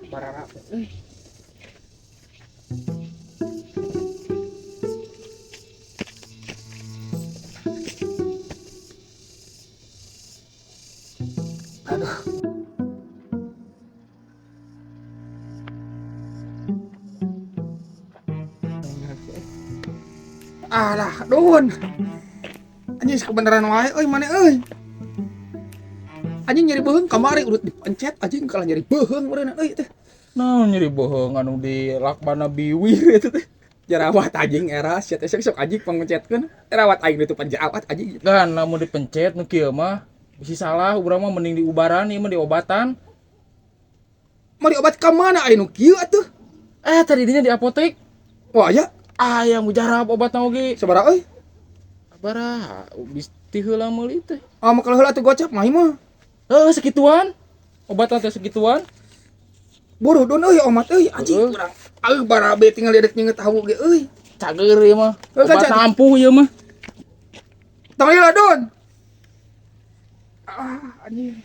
Bararap. Aduh. Alah, Don. Anjing kebenaran wae euy maneh euy. Anjing nyeri beuheung kamari urut dipencet anjing kalah nyeri beuheung urang euy teh. Naon nyeri beuheung anu di lakbana biwir eta teh. Jerawat anjing era sia teh sok anjing pangencetkeun. Jerawat aing itu penjerawat anjing. Kan lamun dipencet nu kieu mah bisi salah urang mah mending diubaran ieu mah diobatan. Mau diobat ka mana aya nu kieu atuh? Tadi dinya di apotek. Wah ya, Aya mujarab obatna oge. sabaraha euy? Sabaraha? Ti heula meuli teh. Ah mah kalau heula atuh gocap mah ieu mah. Segituan. Obatan teh segituan. Bodoh Don euy omat euy anjing urang. Barabe tinggal liadek nyeungeut tahu ge euy. Cager ieu mah. Heuh, Obat kan, ampuh ieu mah. Tong lila Don. Anjing.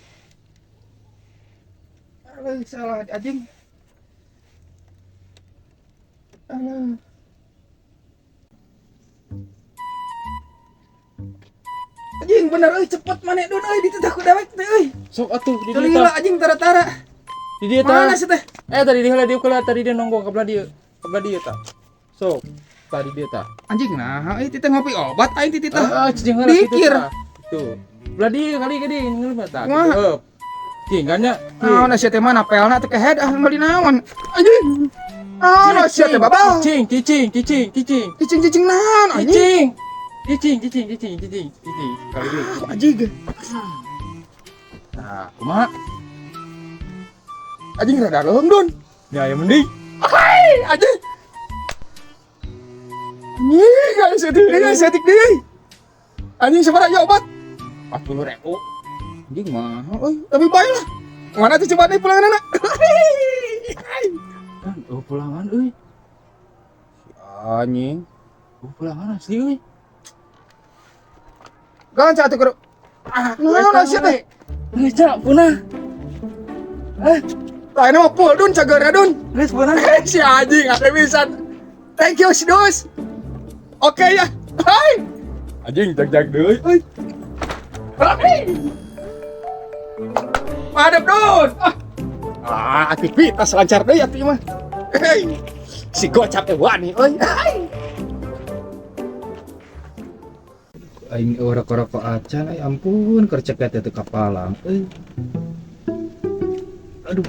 Alah salah anjing. Alah. Anjing bener euy cepet maneh Don euy dititah ku dewek teh euy. Sok atuh di Teu dieu lila tah. anjing tara-tara. Di dieu Mana tah. sih teh? Tadi di heula dieu keula tadi dia nongkrong kabelah dieu. Kabelah dieu tah. Sok. Tadi dia tah. Anjing nah euy titah ngopi obat aing titah. Cicing heula kitu Dikir. tah. Tuh. Belah dieu kali gede ngeuleuh tah. Kumaha? Cing kan nya. Naon sia teh mah napelna teh kehead meuli naon. Anjing. Naon sia teh babau. Cicing. Cicing naon anjing. Cicing. Kali dieu. Anjing. Nah, kumaha? Anjing rada leung Don. Ya yang mending. Anjing. Nih, guys, setik deui. Anjing sabaraha ya obat? 40.000. Anjing mah, euy, tapi bae lah. Mana tuh coba deui pulanganna? Kan pulangan euy. Anjing. Pulangan asli euy. Ganca atuh keur. Naon sia teh? Geus cak punah. Lain mah pul Dun cageurna Dun. Geus punah. Si anjing ade pisan. Thank you si Dus. Oke ya. Hai. Anjing jag deui. Hai. Madep Dun. Aktivitas lancar deui atuh mah. Hei. Si gocap teh wani euy. Aing orok-orok acan ay ampun keur ceket teh kapalang euy. Aduh.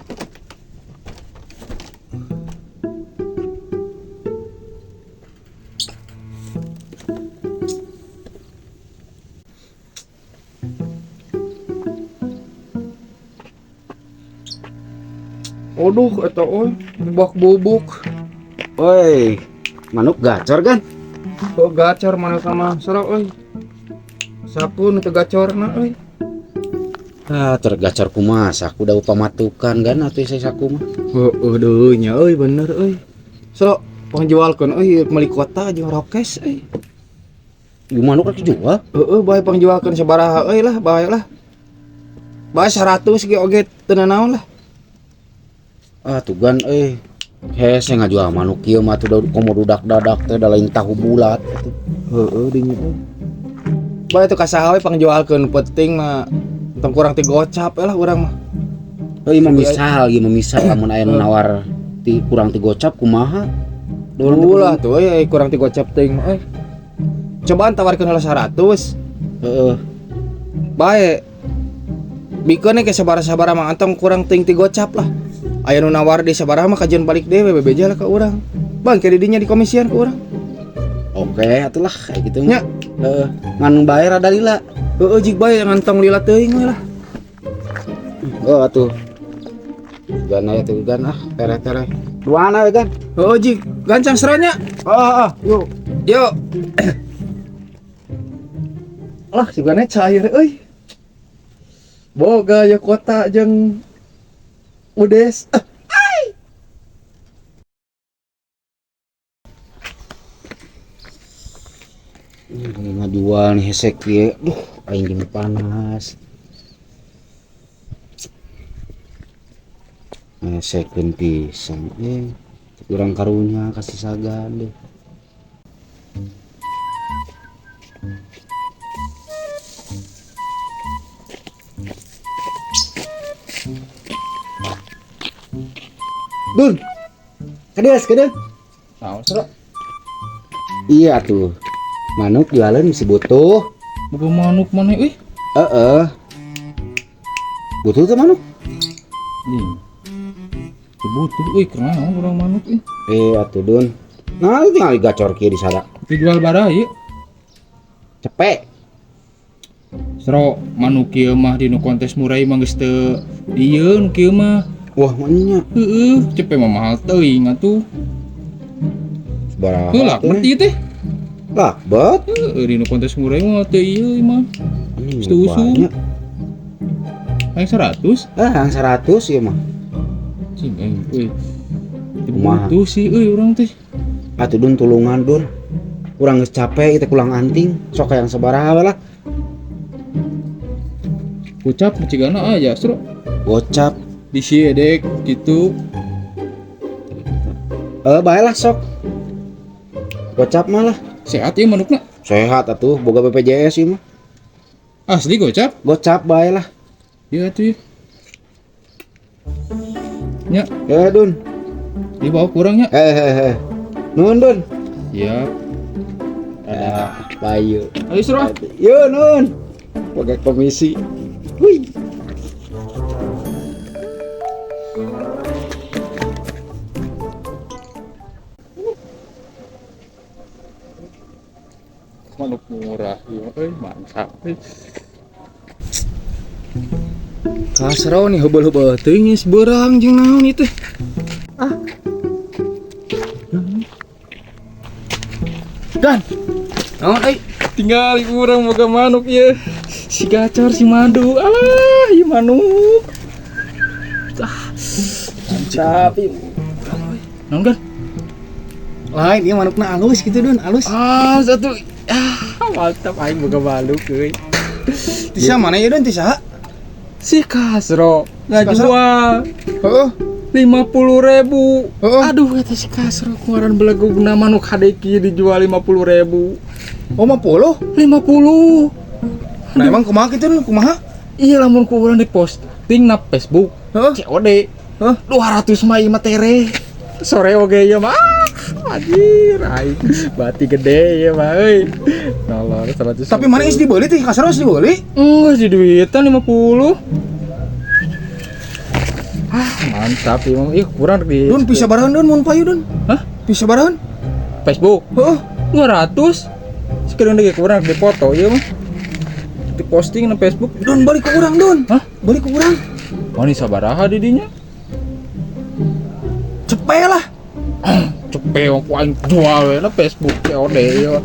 Aduh, eta euy, bubuk. Oi, manuk gacor kan? Oh gacor mana sama serok euy. Sapun teu gacorna euy. Tergacor kumaha saku da upamatukan kan atuh saya saku mah. Heueuh deui nya euy bener euy. Serok pangjualkeun euy meuli kota jeung rokes euy. Ieu manuk rek dijual? Bae pangjualkeun sabaraha euy lah, bae lah. Bae 100 ge oge teu naon lah. Tugan hese ngajual manuk kieu mah tuh komo dudak dadak teh da lain tahu bulat atuh. Heueuh dinya euy. Bae teu kasaha we pangjualkeun penting mah tong kurang ti gocap lah urang mah. Memisah lamun aya nu nawar kurang ti gocap kumaha? Ulah tuh euy kurang ti gocap teuing euy. Cobaan tawarkeun heula 100. Bae. Bikeun ge sabaraha mah antong kurang teuing ti gocap lah. Aya nu nawar di sabaraha mah kajian balik dewe bebeja lah ka urang. Bang ke didinya dikomisian ka urang. Oke, atuh lah kayak gitu Nya. Ngan bayar rada lila. Jig bae ngantong lila teuing we lah. Atuh. Gan aya tuh gan tere-tere. Duana we gan. Jig gancang seranya. Yuk. Yuk. Lah sigana cair euy. Boga ya kota jeung Udes. Ngajual nih hesek ye. Duh, aing gini panas. Sekeun pisan urang karunya kasih sagan deh. Dun, kadang. Naon sira? Iya tuh, manuk jualan mesti butuh. Boga manuk maneh euy. Butuh tuh manuk. Butuh euy kumaha urang manuk euy. Atuh Dun. Nah, tinggal digacor kieu di sada. Dijual bara ieu. Cepet. Sero manuk kieu mah dinu kontes murai mah geus teu dieu nu kieu mah. Wah, mannya Heeh, cepet mah mahal teuing atuh. sabaraha? Heula, berarti teh. Lakbat. Heeh, dinu kontes murai mah teu ieu mah. Setuju. Banyak. Yang 100. Yang 100 ya mah. Cing euy. Kumaha? Butuh sih euy urang teh. Atuh Dun tulungan Dun. Kurang geus capek kita kulang anting. Sok yang sabaraha we lah. Ucap cigana aja, Sro. Gocap. Di siedek gitu. Bae lah sok. Gocap mah lah. Sehat ya manukna. Sehat atuh, boga BPJS ieu mah. Asli gocap. Gocap bae lah. Iya tuh. Ya, Dun. dibawa kurangnya. Nun Dun. Siap. Bayu. Ayo Sro. Yo Nun. Boga komisi. Hui. Manuk murah, iya, mantap. Kasro nih heubeul-heubeul teuing geus beurang jeung naon ieu teh. Dan naon euy? Tinggal urang boga manuk ya. Si gacor si madu. Alah, ieu manuk. Mantap ieu. Naon kan? Lain ieu manukna alus gitu Dun, alus. Satu. Mantap aing boga manuk euy. Tisa mana ieu Dun tisa? Si Kasro ngajual Heeh. 50.000. Heeh. Aduh kata si Kasro kemarin belegugna manuk hadeki dijual 50.000. Oh 50. 50. Nah emang kumaha kitu Dun, kumaha? Iya lamun ku urang di posting na Facebook. Heeh. COD. Hah? 200 mah ieu mah tere. Sore oge ieu mah. Anjir, aing bati gede ieu mah euy. Nolor 100. Tapi mana geus dibeli teh? Kasar geus dibeli? Enggak di duitan 50. Mantap ieu mah. Ih kurang di Dun bisa barahan Dun mun payu Dun. Hah? Bisa barahan? Facebook. Heeh. 200. Sekarang lagi kurang di foto ieu mah. Di posting na Facebook. Dun balik ke urang Dun. Hah? Balik ke urang. Oh ini sabaraha di dinya? Cepet lah. Cepet wong ku aing jual we na Facebook COD ieu.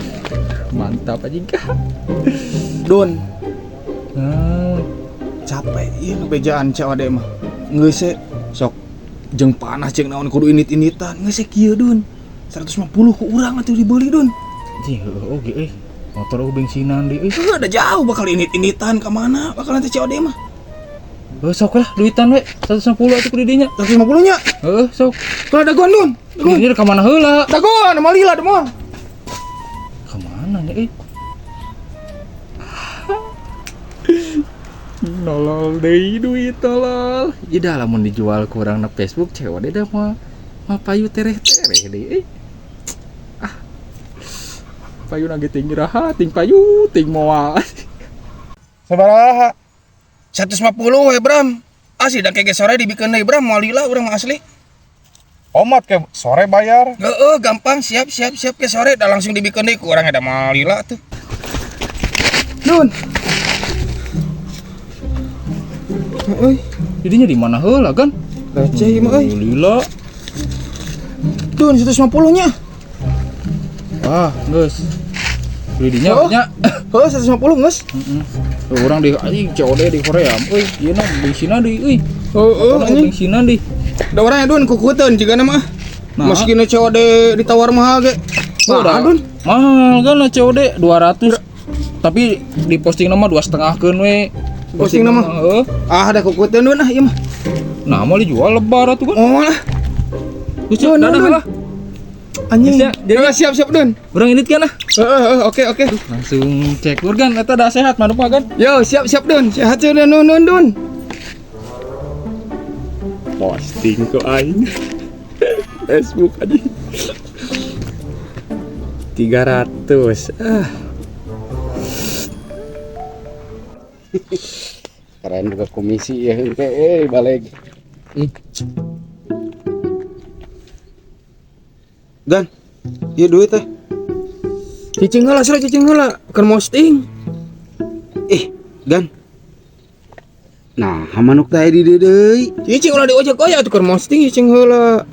Mantap aja kah. Dun, Nah, capek ieu ngebejaan COD mah. Geus sok jeung panas jeung naon kudu init-initan. Geus kieu Dun. 150 ku urang atuh dibeli Dun. Jih, oke motor bensinan di Ada jauh bakal init-initan ka mana? Bakal nanti COD mah. sok lah duitan we 150 atuh ku di dinya. 150 nya. Sok. Kalau dagon Dun. Ini ka mana heula? Dagon, mah lila deh mah. Ka mana nih Nolol deui duit tolol. Ieu dah lamun dijual kurang na Facebook COD dah mah payu tereh-tereh deui. Payu nage tinggi raha, ting payu, ting moal. Sabaraha? 150 we Bram. Asli dan kege sore dibikin deui Bram, moal lila urang mah asli. Omat ke sore bayar. Heeh, gampang siap ke sore dah langsung dibikin deui ku urang ada moal lila tuh. Dun. Euy, Jadinya di mana heula kan? receh mah euy. Lila. Dun 150 nya. Geus. Belidinya Oh. nya. Heuh 150 geus. Orang di anjing COD di Korea. Euy, ieu na bensinan di euy. Heeh, anjing. Bensinan di. Da urang Dun kukuteun jigana mah. Nah. Meskina COD ditawar mahal ge. Mahal Dun. Mahal kan COD 200. Tapi di posting nama 2,5 keun we. Posting nama? Heeh. Ah, ada kukuteun Dun ah ieu mah. Nah, mau dijual lebar tuh kan. Oh lah. Terus Dun, dadah dun. lah. Anjing. Bisa, jadi- Siap Don. Urang ini kan lah. Oke. Langsung cek organ eta dah sehat manuk mah kan. Yo, siap Don. Sehat ya Don. Posting ke aing. Facebook aja. 300. Keren juga komisi ya balik. Gan. Ieu duit teh. Cicing heula, keur posting. Gan. Nah, manuk teh di dieu deui. Cicing ulah diojek aya tuh keur posting cicing heula.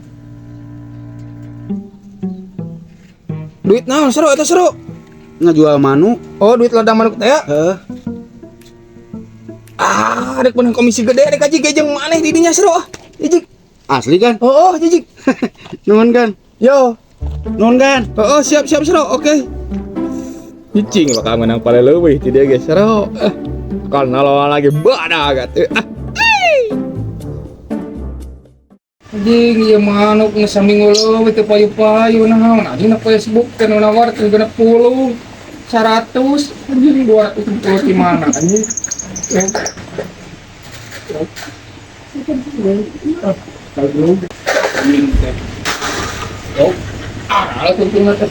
Duit naon seru eta seru? Ngajual manuk. Oh, duit ladang manuk teh ya? Heuh. Rek beunang komisi gede rek aji gejeng maneh di dinya seru ah. Jijik. Asli kan? Oh, jijik. Nuhun kan? Yo. Nuhun kan? Oh, siap seru. Oke. Cicing bakal menang pada leuwih ti dia geus seru. Karena lawan lagi badak atuh. Anjing ieu manuk geus saminggu leuwih teu payu-payu naon anjing na Facebook teh nu nawar 30 100 anjing 270 di mana anjing. Oh, lah tuh